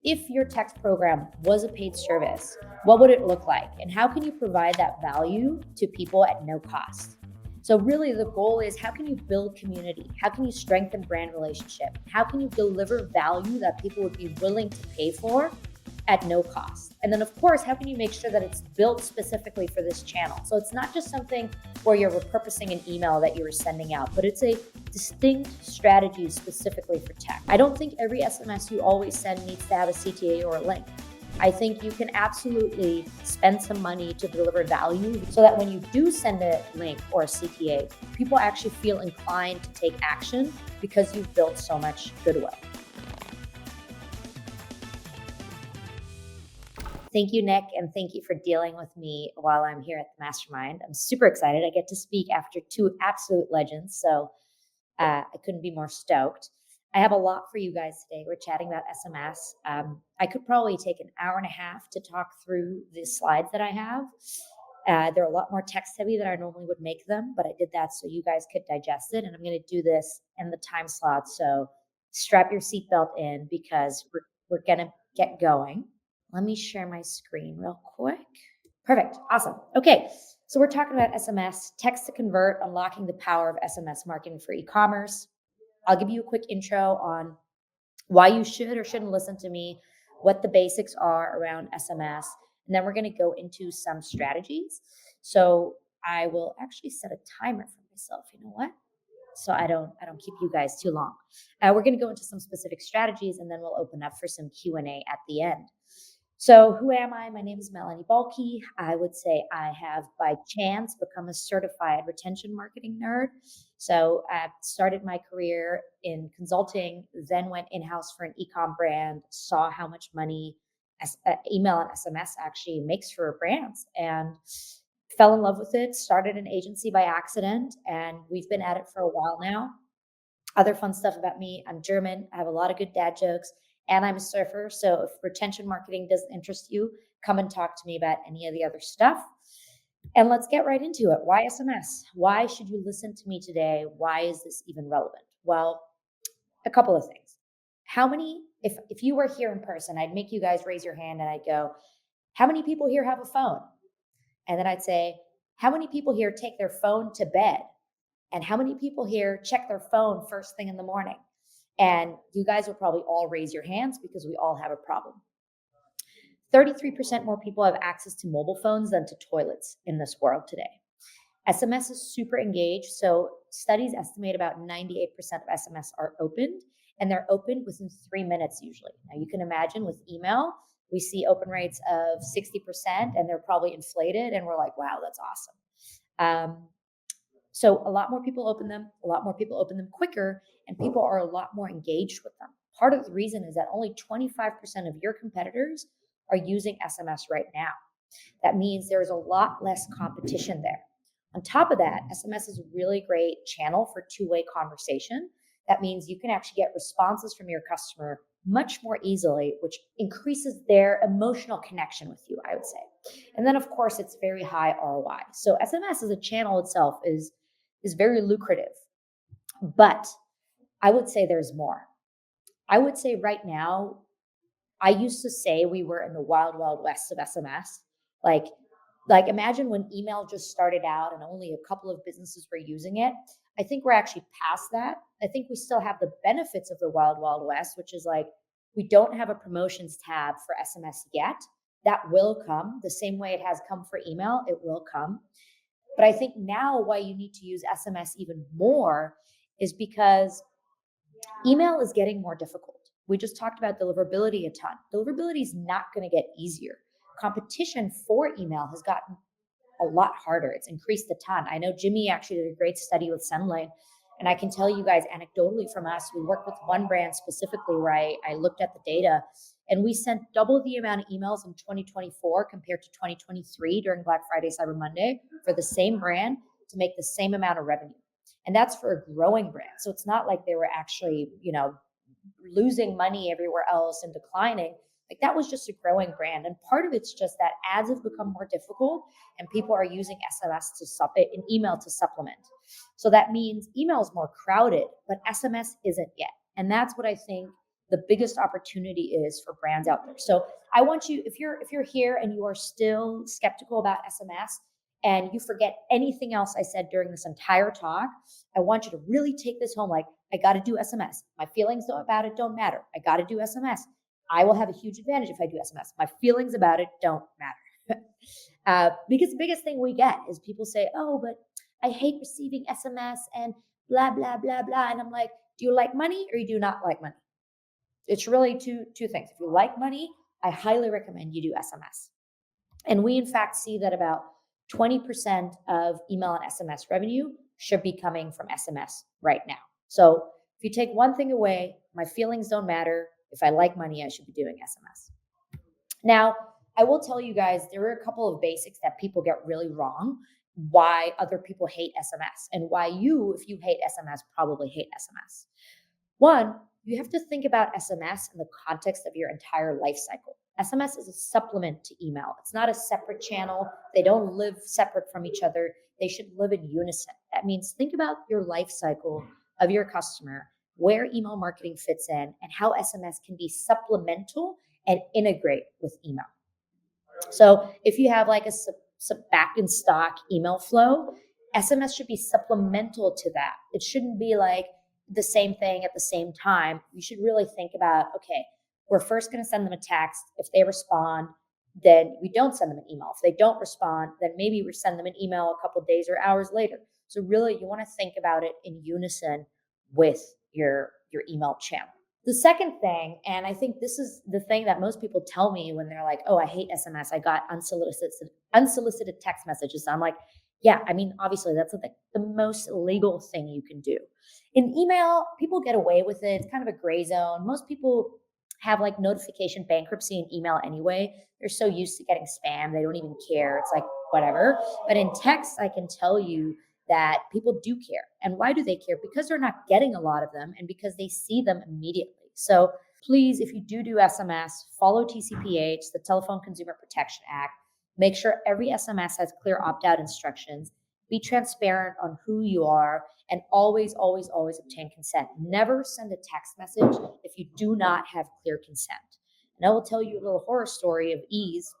if your text program was a paid service, what would it look like? And how can you provide that value to people at no cost? So really the goal is, how can you build community? How can you strengthen brand relationship? How can you deliver value that people would be willing to pay for at no cost? And then of course, how can you make sure that it's built specifically for this channel? So it's not just something where you're repurposing an email that you were sending out, but it's a distinct strategy specifically for tech. I don't think every SMS you always send needs to have a CTA or a link. I think you can absolutely spend some money to deliver value so that when you do send a link or a CTA, people actually feel inclined to take action because you've built so much goodwill. Thank you, Nick, and thank you for dealing with me while I'm here at the Mastermind. I'm super excited. I get to speak after two absolute legends, so I couldn't be more stoked. I have a lot for you guys today. We're chatting about SMS. I could probably take an hour and a half to talk through the slides that I have. They're a lot more text heavy than I normally would make them, but I did that so you guys could digest it. And I'm going to do this in the time slot. So strap your seatbelt in because we're going to get going. Let me share my screen real quick. Perfect. Awesome. Okay. So we're talking about SMS, text to convert, unlocking the power of SMS marketing for e-commerce. I'll give you a quick intro on why you should or shouldn't listen to me, what the basics are around SMS, and then we're going to go into some strategies. So I will actually set a timer for myself. You know what? So I don't keep you guys too long. We're going to go into some specific strategies, and then we'll open up for some Q&A at the end. So who am I? My name is Melanie Balke. I would say I have, by chance, become a certified retention marketing nerd. So I started my career in consulting, then went in-house for an e-com brand, saw how much money email and SMS actually makes for brands, and fell in love with it, started an agency by accident, and we've been at it for a while now. Other fun stuff about me: I'm German, I have a lot of good dad jokes, and I'm a surfer. So if retention marketing doesn't interest you, come and talk to me about any of the other stuff. And let's get right into it. Why SMS? Why should you listen to me today? Why is this even relevant? Well, a couple of things. How many, if you were here in person, I'd make you guys raise your hand and I'd go, how many people here have a phone? And then I'd say, how many people here take their phone to bed? And how many people here check their phone first thing in the morning? And you guys will probably all raise your hands because we all have a problem. 33% more people have access to mobile phones than to toilets in this world today. SMS is super engaged. So studies estimate about 98% of SMS are opened, and they're opened within 3 minutes usually. Now you can imagine with email, we see open rates of 60%, and they're probably inflated, and we're like, wow, that's awesome. So a lot more people open them, a lot more people open them quicker, and people are a lot more engaged with them. Part of the reason is that only 25% of your competitors are using SMS right now. That means there's a lot less competition there. On top of that, SMS is a really great channel for two-way conversation. That means you can actually get responses from your customer much more easily, which increases their emotional connection with you, I would say. And then, of course, it's very high ROI. So SMS as a channel itself is very lucrative. But I would say there's more. I would say right now, I used to say we were in the wild, wild west of SMS. Like imagine when email just started out and only a couple of businesses were using it. I think we're actually past that. I think we still have the benefits of the wild, wild west, which is like, we don't have a promotions tab for SMS yet. That will come the same way it has come for email. It will come. But I think now why you need to use SMS even more is because email is getting more difficult. We just talked about deliverability a ton. Deliverability is not going to get easier. Competition for email has gotten a lot harder. It's increased a ton. I know Jimmy actually did a great study with Sendlane, and I can tell you guys anecdotally from us, we worked with one brand specifically where I looked at the data, and we sent double the amount of emails in 2024 compared to 2023 during Black Friday, Cyber Monday for the same brand to make the same amount of revenue. And that's for a growing brand. So it's not like they were actually, losing money everywhere else and declining. Like that was just a growing brand. And part of it's just that ads have become more difficult and people are using SMS and email to supplement. So that means email is more crowded, but SMS isn't yet. And that's what I think the biggest opportunity is for brands out there. So I want you, if you're here and you are still skeptical about SMS and you forget anything else I said during this entire talk, I want you to really take this home. Like, I got to do SMS. My feelings about it don't matter. I got to do SMS. I will have a huge advantage if I do SMS. My feelings about it don't matter. Because the biggest thing we get is people say, oh, but I hate receiving SMS and blah, blah, blah, blah. And I'm like, do you like money or you do not like money? It's really two things. If you like money, I highly recommend you do SMS. And we, in fact, see that about 20% of email and SMS revenue should be coming from SMS right now. So if you take one thing away, my feelings don't matter. If I like money, I should be doing SMS. Now, I will tell you guys, there are a couple of basics that people get really wrong, why other people hate SMS and why you, if you hate SMS, probably hate SMS. One, you have to think about SMS in the context of your entire life cycle. SMS is a supplement to email. It's not a separate channel. They don't live separate from each other. They should live in unison. That means think about your life cycle of your customer, where email marketing fits in, and how SMS can be supplemental and integrate with email. So if you have like a back in stock email flow, SMS should be supplemental to that. It shouldn't be like the same thing at the same time. You should really think about, okay, we're first going to send them a text. If they respond, then we don't send them an email. If they don't respond, then maybe we send them an email a couple of days or hours later. So really, you want to think about it in unison with your email channel. The second thing, and I think this is the thing that most people tell me when they're like, oh, I hate SMS. I got unsolicited text messages. I'm like, yeah, I mean, obviously that's the most legal thing you can do. In email, people get away with it. It's kind of a gray zone. Most people have like notification bankruptcy in email anyway. They're so used to getting spam, they don't even care. It's like, whatever. But in text, I can tell you that people do care. And why do they care? Because they're not getting a lot of them and because they see them immediately. So please, if you do SMS, follow TCPH, the Telephone Consumer Protection Act. Make sure every SMS has clear opt-out instructions. Be transparent on who you are and always, always, always obtain consent. Never send a text message if you do not have clear consent. And I will tell you a little horror story of Ease.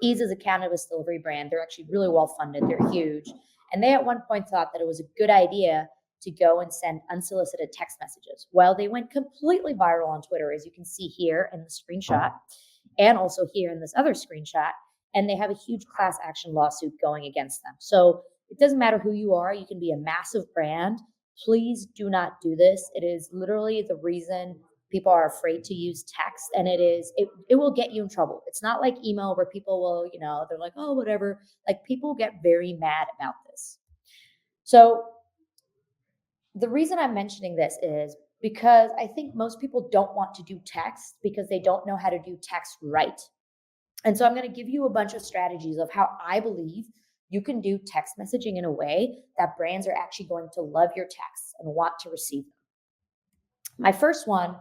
Ease is a cannabis delivery brand. They're actually really well funded. They're huge. And they at one point thought that it was a good idea to go and send unsolicited text messages. Well, they went completely viral on Twitter, as you can see here in the screenshot, and also here in this other screenshot. And they have a huge class action lawsuit going against them. So it doesn't matter who you are. You can be a massive brand. Please do not do this. It is literally the reason people are afraid to use text, and it will get you in trouble. It's not like email where people will, they're like, oh, whatever. Like, people get very mad about this. So the reason I'm mentioning this is because I think most people don't want to do text because they don't know how to do text right. And so I'm going to give you a bunch of strategies of how I believe you can do text messaging in a way that brands are actually going to love your texts and want to receive them. My first one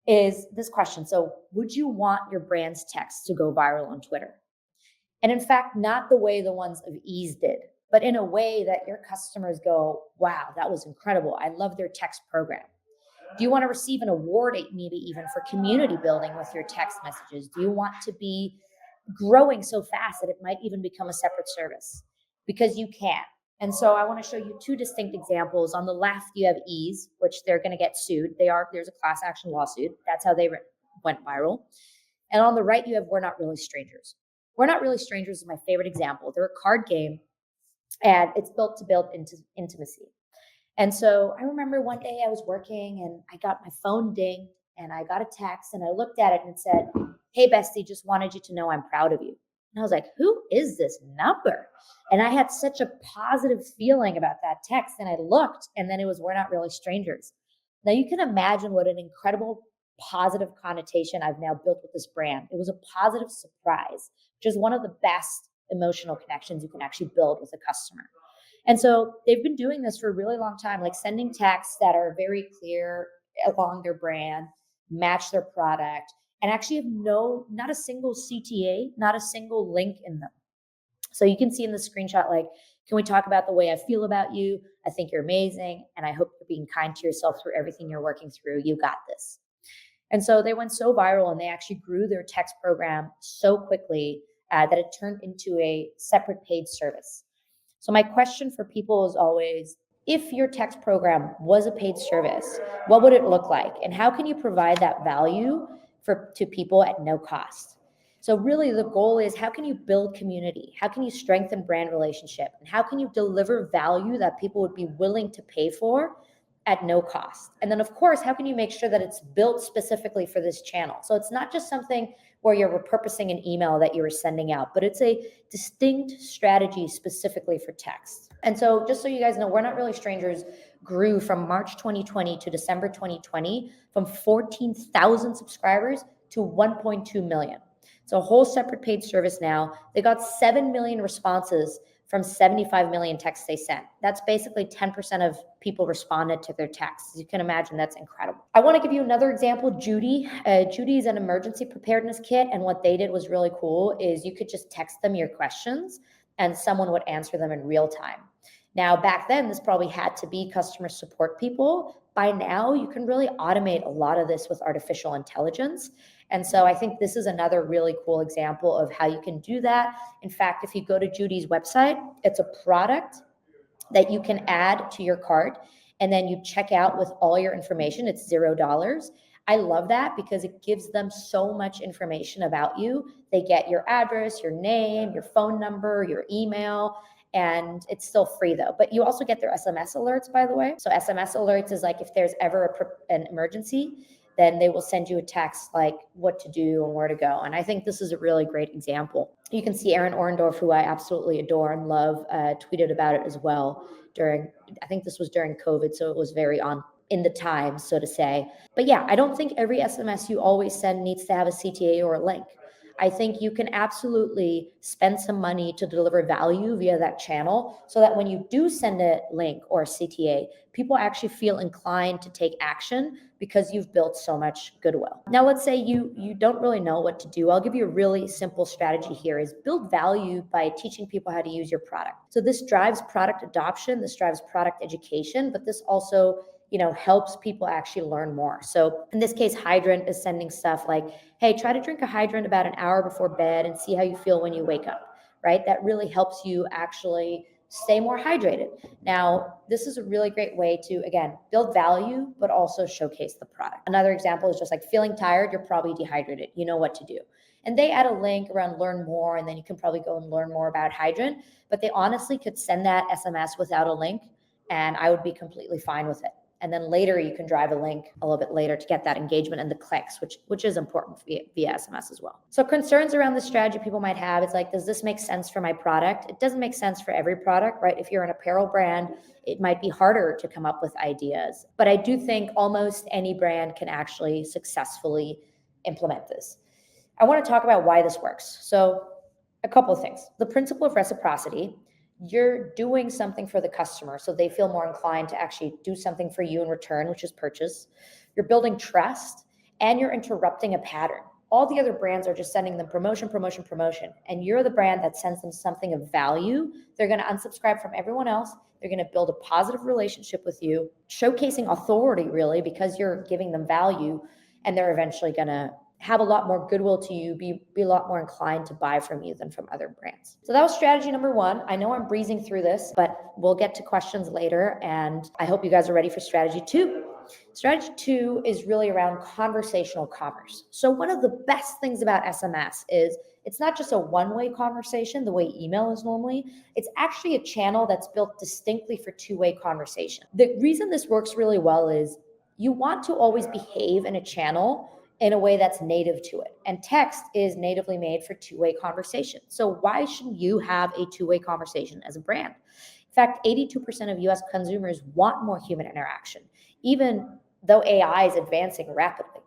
is this question. So would you want your brand's text to go viral on Twitter? And in fact, not the way the ones of Ease did, but in a way that your customers go, wow, that was incredible. I love their text program. Do you want to receive an award, maybe even for community building with your text messages? Do you want to be growing so fast that it might even become a separate service? Because you can. And so I want to show you two distinct examples. On the left, you have Ease, which they're going to get sued. There's a class action lawsuit. That's how they went viral. And on the right, you have We're Not Really Strangers. We're Not Really Strangers is my favorite example. They're a card game, and it's built to build intimacy. And so I remember one day I was working and I got my phone dinged and I got a text and I looked at it and it said, hey, bestie, just wanted you to know I'm proud of you. And I was like, who is this number? And I had such a positive feeling about that text. And I looked and then it was We're Not Really Strangers. Now you can imagine what an incredible positive connotation I've now built with this brand. It was a positive surprise, which is one of the best emotional connections you can actually build with a customer. And so they've been doing this for a really long time, like sending texts that are very clear along their brand, match their product, and actually have not a single CTA, not a single link in them. So you can see in the screenshot, like, can we talk about the way I feel about you? I think you're amazing, and I hope you're being kind to yourself through everything you're working through. You got this. And so they went so viral, and they actually grew their text program so quickly that it turned into a separate paid service. So my question for people is always, if your text program was a paid service, what would it look like? And how can you provide that value to people at no cost? So really the goal is, how can you build community? How can you strengthen brand relationship? And how can you deliver value that people would be willing to pay for at no cost? And then of course, how can you make sure that it's built specifically for this channel? So it's not just something where you're repurposing an email that you were sending out, but it's a distinct strategy specifically for text. And so just so you guys know, We're Not Really Strangers grew from March 2020 to December 2020 from 14,000 subscribers to 1.2 million. It's a whole separate paid service now. They got 7 million responses from 75 million texts they sent. That's basically 10% of people responded to their texts. As you can imagine, that's incredible. I want to give you another example, Judy. Judy is an emergency preparedness kit, and what they did was really cool, is you could just text them your questions and someone would answer them in real time. Now, back then, this probably had to be customer support people. By now, you can really automate a lot of this with artificial intelligence. And so I think this is another really cool example of how you can do that. In fact, if you go to Judy's website, it's a product that you can add to your cart, and then you check out with all your information. It's $0. I love that because it gives them so much information about you. They get your address, your name, your phone number, your email, and it's still free though. But you also get their SMS alerts, by the way. So SMS alerts is like, if there's ever an emergency, then they will send you a text like what to do and where to go. And I think this is a really great example. You can see Aaron Orendorf, who I absolutely adore and love, tweeted about it as well I think this was during COVID, so it was very in the times, so to say. But yeah, I don't think every SMS you always send needs to have a CTA or a link. I think you can absolutely spend some money to deliver value via that channel, so that when you do send a link or a CTA, people actually feel inclined to take action because you've built so much goodwill. Now, let's say you don't really know what to do. I'll give you a really simple strategy here, is build value by teaching people how to use your product. So this drives product adoption, this drives product education, but this also helps people actually learn more. So in this case, Hydrant is sending stuff like, hey, try to drink a Hydrant about an hour before bed and see how you feel when you wake up, right? That really helps you actually stay more hydrated. Now, this is a really great way to, again, build value, but also showcase the product. Another example is just like feeling tired, you're probably dehydrated. You know what to do. And they add a link around learn more, and then you can probably go and learn more about Hydrant, but they honestly could send that SMS without a link, and I would be completely fine with it. And then later you can drive a link a little bit later to get that engagement and the clicks, which is important via SMS as well. So concerns around the strategy people might have, it's like, does this make sense for my product? It doesn't make sense for every product, right? If you're an apparel brand, it might be harder to come up with ideas. But I do think almost any brand can actually successfully implement this. I want to talk about why this works. So a couple of things. The principle of reciprocity. You're doing something for the customer, so they feel more inclined to actually do something for you in return, which is purchase. You're building trust, and you're interrupting a pattern. All the other brands are just sending them promotion, promotion, promotion, and you're the brand that sends them something of value. They're going to unsubscribe from everyone else. They're going to build a positive relationship with you, showcasing authority, really, because you're giving them value, and they're eventually going to have a lot more goodwill to you, be a lot more inclined to buy from you than from other brands. So that was strategy number one. I know I'm breezing through this, but we'll get to questions later, and I hope you guys are ready for strategy two. Strategy two is really around conversational commerce. So one of the best things about SMS is it's not just a one-way conversation the way email is normally. It's actually a channel that's built distinctly for two-way conversation. The reason this works really well is you want to always behave in a channel in a way that's native to it. And text is natively made for two-way conversation. So why shouldn't you have a two-way conversation as a brand? In fact, 82% of US consumers want more human interaction, even though AI is advancing rapidly.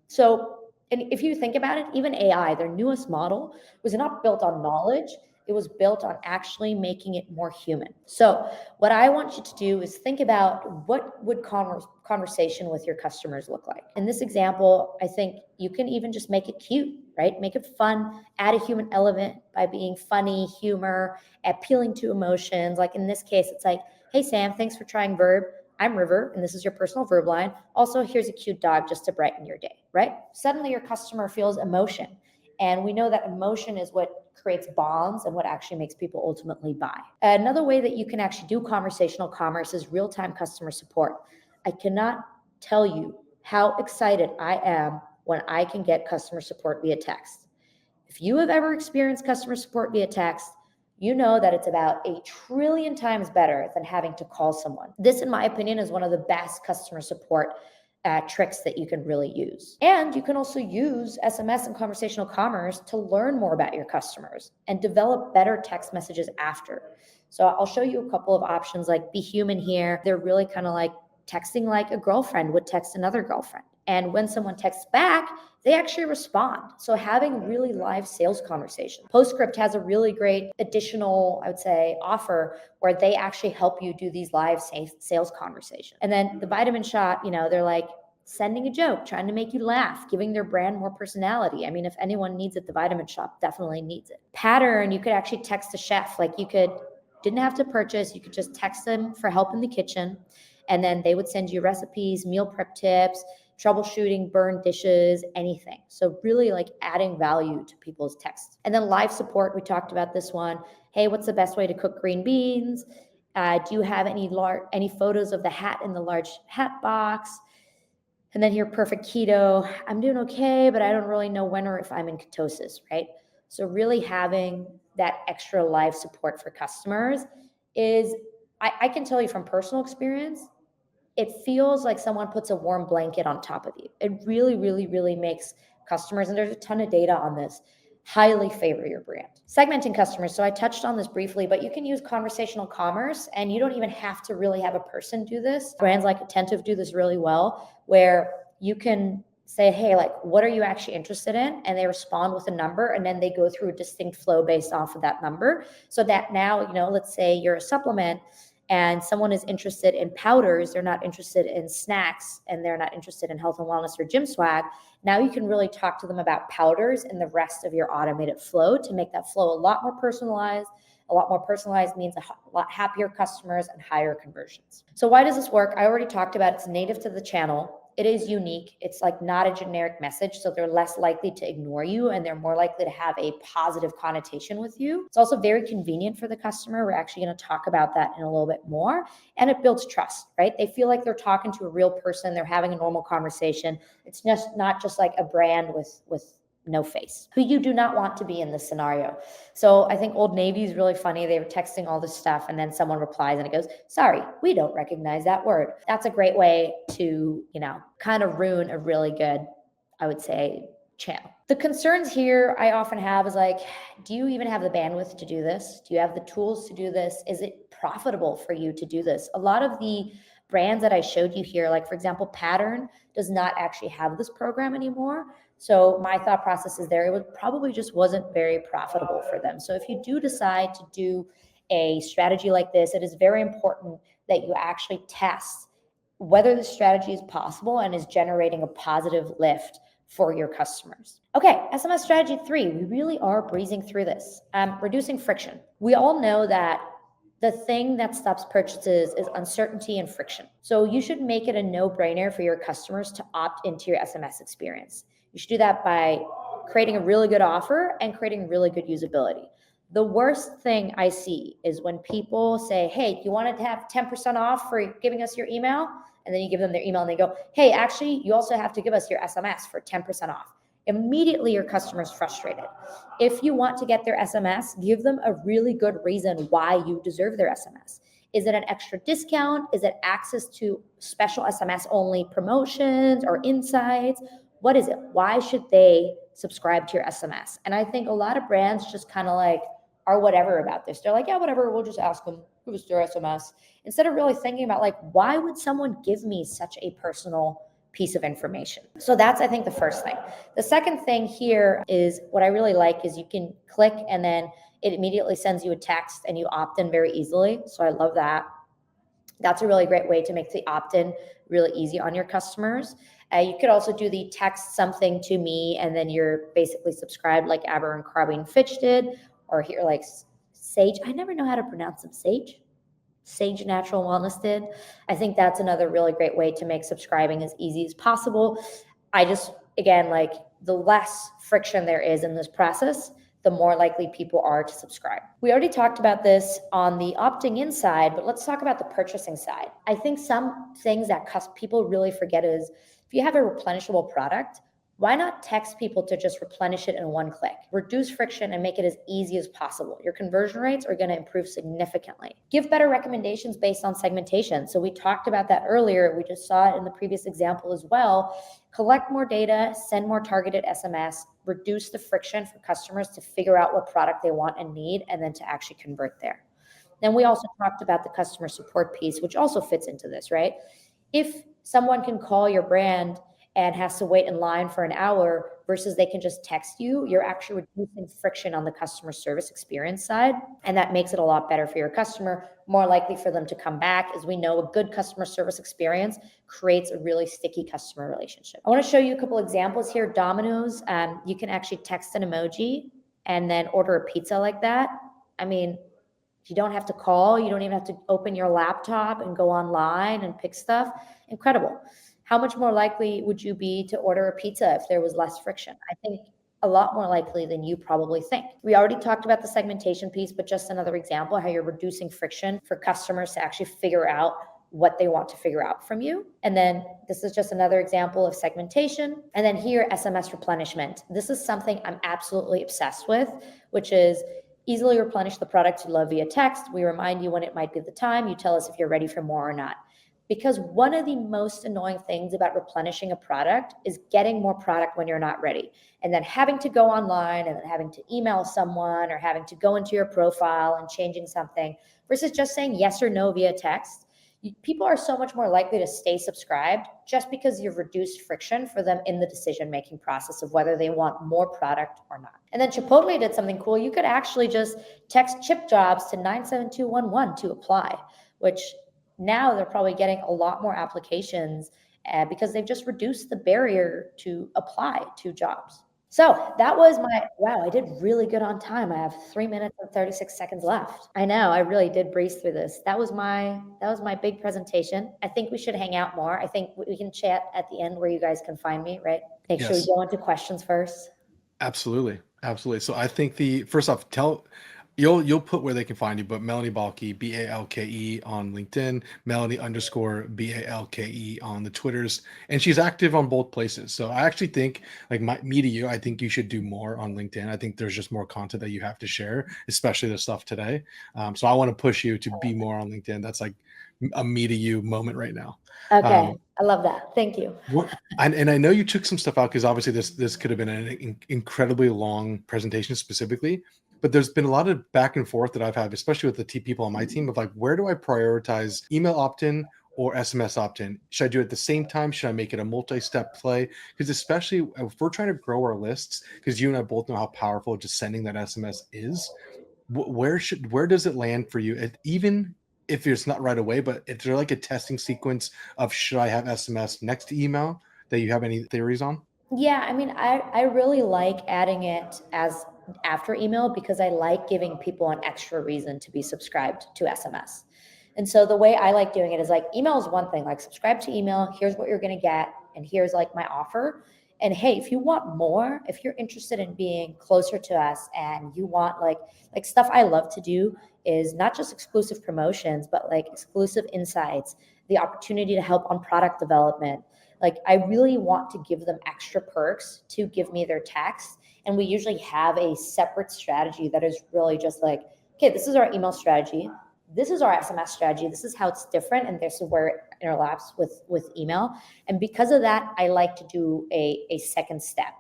So, and if you think about it, even AI, their newest model, was not built on knowledge. It was built on actually making it more human. So what I want you to do is think about, what would conversation with your customers look like? In this example, I think you can even just make it cute, right? Make it fun, add a human element by being funny, humor, appealing to emotions. Like in this case, it's like, hey, Sam, thanks for trying Verb. I'm River, and this is your personal verb line. Also, here's a cute dog just to brighten your day. right? Suddenly your customer feels emotion. And we know that emotion is what creates bonds and what actually makes people ultimately buy. Another way that you can actually do conversational commerce is real-time customer support. I cannot tell you how excited I am when I can get customer support via text. If you have ever experienced customer support via text, you know that it's about 1,000,000,000,000 times better than having to call someone. This, in my opinion, is one of the best customer support tricks that you can really use. And you can also use SMS and conversational commerce to learn more about your customers and develop better text messages after. So I'll show you a couple of options like Be Human here. They're really kind of like texting like a girlfriend would text another girlfriend. And when someone texts back, they actually respond. So having really live sales conversations. Postscript has a really great additional, I would say, offer where they actually help you do these live sales conversations. And then the Vitamin Shot, they're like sending a joke, trying to make you laugh, giving their brand more personality. I mean, if anyone needs it, the Vitamin Shop definitely needs it. Pattern, you could actually text a chef. Like didn't have to purchase, you could just text them for help in the kitchen. And then they would send you recipes, meal prep tips, troubleshooting, burned dishes, anything. So really like adding value to people's texts. And then live support, we talked about this one. Hey, what's the best way to cook green beans? Do you have any photos of the hat in the large hat box? And then here, perfect keto. I'm doing okay, but I don't really know when or if I'm in ketosis, right? So really having that extra live support for customers is, I can tell you from personal experience, it feels like someone puts a warm blanket on top of you. It really, really, really makes customers, and there's a ton of data on this, highly favor your brand. Segmenting customers. So I touched on this briefly, but you can use conversational commerce and you don't even have to really have a person do this. Brands like Attentive do this really well, where you can say, hey, like, what are you actually interested in? And they respond with a number, and then they go through a distinct flow based off of that number. So that now, let's say you're a supplement and someone is interested in powders, they're not interested in snacks, and they're not interested in health and wellness or gym swag. Now you can really talk to them about powders and the rest of your automated flow to make that flow a lot more personalized. A lot more personalized means a lot happier customers and higher conversions. So why does this work? I already talked about it's native to the channel. It is unique. It's like not a generic message, so they're less likely to ignore you and they're more likely to have a positive connotation with you. It's also very convenient for the customer. We're actually going to talk about that in a little bit more. And it builds trust, right? They feel like they're talking to a real person. They're having a normal conversation. It's just not just like a brand with no face, who you do not want to be in this scenario. So I think Old Navy is really funny. They were texting all this stuff and then someone replies and it goes, sorry, we don't recognize that word. That's a great way to, kind of ruin a really good, I would say, channel. The concerns here I often have is like, do you even have the bandwidth to do this? Do you have the tools to do this? Is it profitable for you to do this? A lot of the brands that I showed you here, like for example, Pattern does not actually have this program anymore. So my thought process is there, it probably just wasn't very profitable for them. So if you do decide to do a strategy like this, it is very important that you actually test whether the strategy is possible and is generating a positive lift for your customers. Okay, SMS strategy 3, we really are breezing through this. Reducing friction. We all know that the thing that stops purchases is uncertainty and friction. So you should make it a no-brainer for your customers to opt into your SMS experience. You should do that by creating a really good offer and creating really good usability. The worst thing I see is when people say, hey, you want to have 10% off for giving us your email? And then you give them their email and they go, hey, actually, you also have to give us your SMS for 10% off. Immediately your customer's frustrated. If you want to get their SMS, give them a really good reason why you deserve their SMS. Is it an extra discount? Is it access to special SMS only promotions or insights? What is it? Why should they subscribe to your SMS? And I think a lot of brands just kind of like are whatever about this. They're like, yeah, whatever, we'll just ask them who's their SMS. Instead of really thinking about like, why would someone give me such a personal piece of information? So that's, I think, the first thing. The second thing here is what I really like is you can click and then it immediately sends you a text and you opt in very easily. So I love that. That's a really great way to make the opt-in really easy on your customers. You could also do the text something to me and then you're basically subscribed like Aber and Carbine Fitch did, or here like Sage. I never know how to pronounce them. Sage Natural Wellness did. I think that's another really great way to make subscribing as easy as possible. I just again, like the less friction there is in this process, the more likely people are to subscribe. We already talked about this on the opting in side, but let's talk about the purchasing side. I think some things that people really forget is if you have a replenishable product, why not text people to just replenish it in one click? Reduce friction and make it as easy as possible. Your conversion rates are going to improve significantly. Give better recommendations based on segmentation. So we talked about that earlier. We just saw it in the previous example as well. Collect more data, send more targeted SMS, reduce the friction for customers to figure out what product they want and need, and then to actually convert there. Then we also talked about the customer support piece, which also fits into this, right? If someone can call your brand and has to wait in line for an hour versus they can just text you, you're actually reducing friction on the customer service experience side. And that makes it a lot better for your customer, more likely for them to come back. As we know, a good customer service experience creates a really sticky customer relationship. I want to show you a couple examples here. Domino's, you can actually text an emoji and then order a pizza like that. I mean, you don't have to call. You don't even have to open your laptop and go online and pick stuff. Incredible. How much more likely would you be to order a pizza if there was less friction? I think a lot more likely than you probably think. We already talked about the segmentation piece, but just another example, how you're reducing friction for customers to actually figure out what they want to figure out from you. And then this is just another example of segmentation. And then here, SMS replenishment. This is something I'm absolutely obsessed with, which is easily replenish the product you love via text. We remind you when it might be the time. You tell us if you're ready for more or not. Because one of the most annoying things about replenishing a product is getting more product when you're not ready. And then having to go online and then having to email someone or having to go into your profile and changing something versus just saying yes or no via text. People are so much more likely to stay subscribed just because you've reduced friction for them in the decision-making process of whether they want more product or not. And then Chipotle did something cool. You could actually just text chip jobs to 97211 to apply, which now they're probably getting a lot more applications because they've just reduced the barrier to apply to jobs. So that was wow, I did really good on time. I have 3 minutes and 36 seconds left. I know, I really did breeze through this. That was my big presentation. I think we should hang out more. I think we can chat at the end where you guys can find me, right? Make sure we go into questions first. Absolutely. Absolutely. So I think first off, you'll put where they can find you, but Melanie Balke, Balke on LinkedIn, Melanie_Balke on the Twitters, and she's active on both places. So I actually think, like me to you, I think you should do more on LinkedIn. I think there's just more content that you have to share, especially the stuff today. So I want to push you to be more on LinkedIn. That's like a me to you moment right now. Okay. I love that. Thank you. And I know you took some stuff out because obviously this could have been an incredibly long presentation specifically, but there's been a lot of back and forth that I've had, especially with the people on my team, of like, where do I prioritize email opt-in or SMS opt-in? Should I do it at the same time? Should I make it a multi-step play? Because especially if we're trying to grow our lists, because you and I both know how powerful just sending that SMS is, where does it land for you? Even if it's not right away, but if there's like a testing sequence of should I have SMS next to email that you have any theories on? Yeah, I mean, I really like adding it as after email because I like giving people an extra reason to be subscribed to SMS. And so the way I like doing it is like email is one thing, like subscribe to email, here's what you're going to get, and here's like my offer. And hey, if you want more, if you're interested in being closer to us and you want like stuff I love to do is not just exclusive promotions, but like exclusive insights, the opportunity to help on product development. Like I really want to give them extra perks to give me their text. And we usually have a separate strategy that is really just like, okay, this is our email strategy. This is our SMS strategy. This is how it's different. And this is where it overlaps with email. And because of that, I like to do a second step.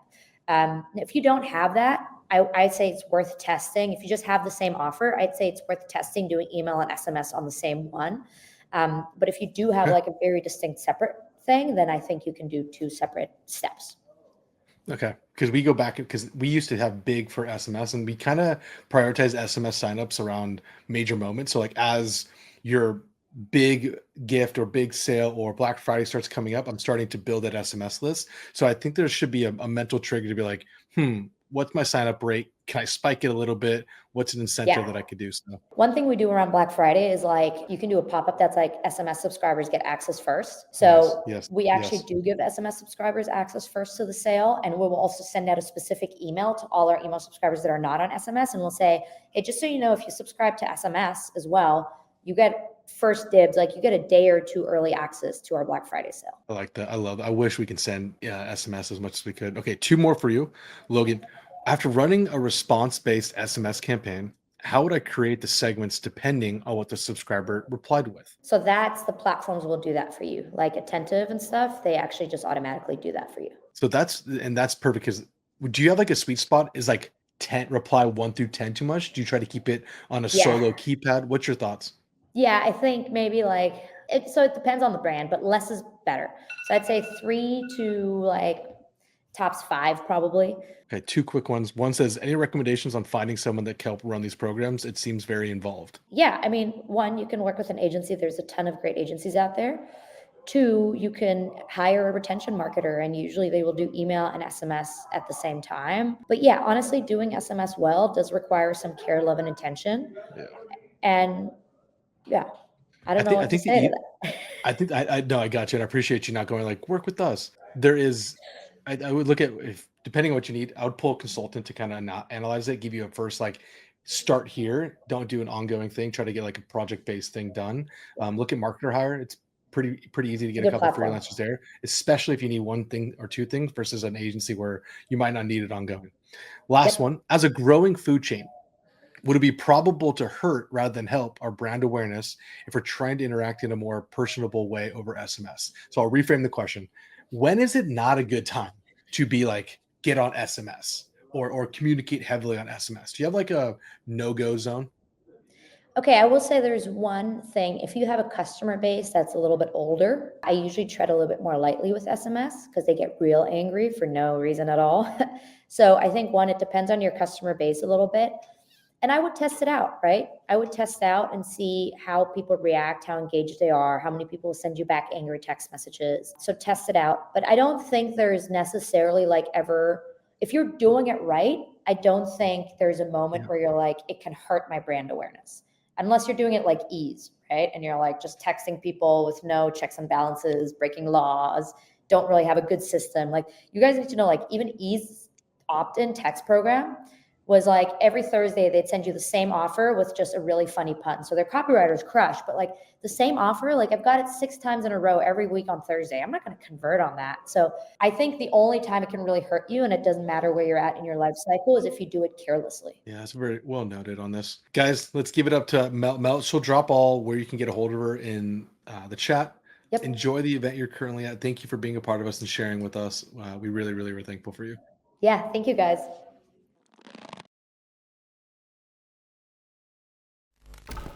If you don't have that, I'd say it's worth testing. If you just have the same offer, I'd say it's worth testing doing email and SMS on the same one. But if you do have like a very distinct separate thing, then I think you can do two separate steps. Okay, because we go back because we used to have big for SMS and we kind of prioritize SMS signups around major moments. So like as your big gift or big sale or Black Friday starts coming up, I'm starting to build that SMS list. So I think there should be a mental trigger to be like, what's my sign up rate? Can I spike it a little bit? What's an incentive that I could do? So One thing we do around Black Friday is like you can do a pop-up that's like SMS subscribers get access first. nice. So Yes. we actually Yes. do give SMS subscribers access first to the sale. And we will also send out a specific email to all our email subscribers that are not on SMS. And we'll say, hey, just so you know, if you subscribe to SMS as well, you get first dibs, like you get a day or two early access to our Black Friday sale. I like that. I love it. I wish we can send SMS as much as we could. Okay, two more for you, Logan. After running a response-based SMS campaign, how would I create the segments depending on what the subscriber replied with? So that's the platforms will do that for you, like Attentive and stuff. They actually just automatically do that for you. So that's perfect because do you have like a sweet spot? Is like 10 reply 1 through 10 too much? Do you try to keep it on a solo keypad? What's your thoughts? Yeah, I think maybe like so it depends on the brand, but less is better. So I'd say 3 to like tops 5 probably. Okay, two quick ones. One says, any recommendations on finding someone that can help run these programs? It seems very involved. Yeah, I mean, one, you can work with an agency. There's a ton of great agencies out there. 2, you can hire a retention marketer, and usually they will do email and SMS at the same time. But yeah, honestly, doing SMS well does require some care, love, and attention. Yeah. And yeah, I don't know what to say to that. I think I no, I got you. And I appreciate you not going like work with us. There is, I would look at if depending on what you need, I would pull a consultant to kind of not analyze it, give you a first like start here. Don't do an ongoing thing. Try to get like a project based thing done. Look at marketer hire. It's pretty easy to get a Good couple of platform. freelancers there, especially if you need one thing or two things versus an agency where you might not need it ongoing. Last Yep. one, as a growing food chain, would it be probable to hurt rather than help our brand awareness if we're trying to interact in a more personable way over SMS? So I'll reframe the question. When is it not a good time to be like, get on SMS or communicate heavily on SMS? Do you have like a no-go zone? Okay, I will say there's one thing. If you have a customer base that's a little bit older, I usually tread a little bit more lightly with SMS because they get real angry for no reason at all. So I think one, it depends on your customer base a little bit. And I would test it out, right? I would test out and see how people react, how engaged they are, how many people send you back angry text messages. So test it out. But I don't think there's necessarily like ever, if you're doing it right, I don't think there's a moment Yeah. where you're like, it can hurt my brand awareness. Unless you're doing it like ease, right? And you're like just texting people with no checks and balances, breaking laws, don't really have a good system. Like you guys need to know, like even ease opt-in text program was like every Thursday they'd send you the same offer with just a really funny pun. So their copywriters crush, but like the same offer, like I've got it 6 times in a row every week on Thursday. I'm not going to convert on that. So I think the only time it can really hurt you, and it doesn't matter where you're at in your life cycle, is if you do it carelessly. Yeah, that's very well noted on this. Guys, let's give it up to Mel. Mel, she'll drop all where you can get a hold of her in the chat. Yep. Enjoy the event you're currently at. Thank you for being a part of us and sharing with us. We really, really were thankful for you. Yeah. Thank you guys.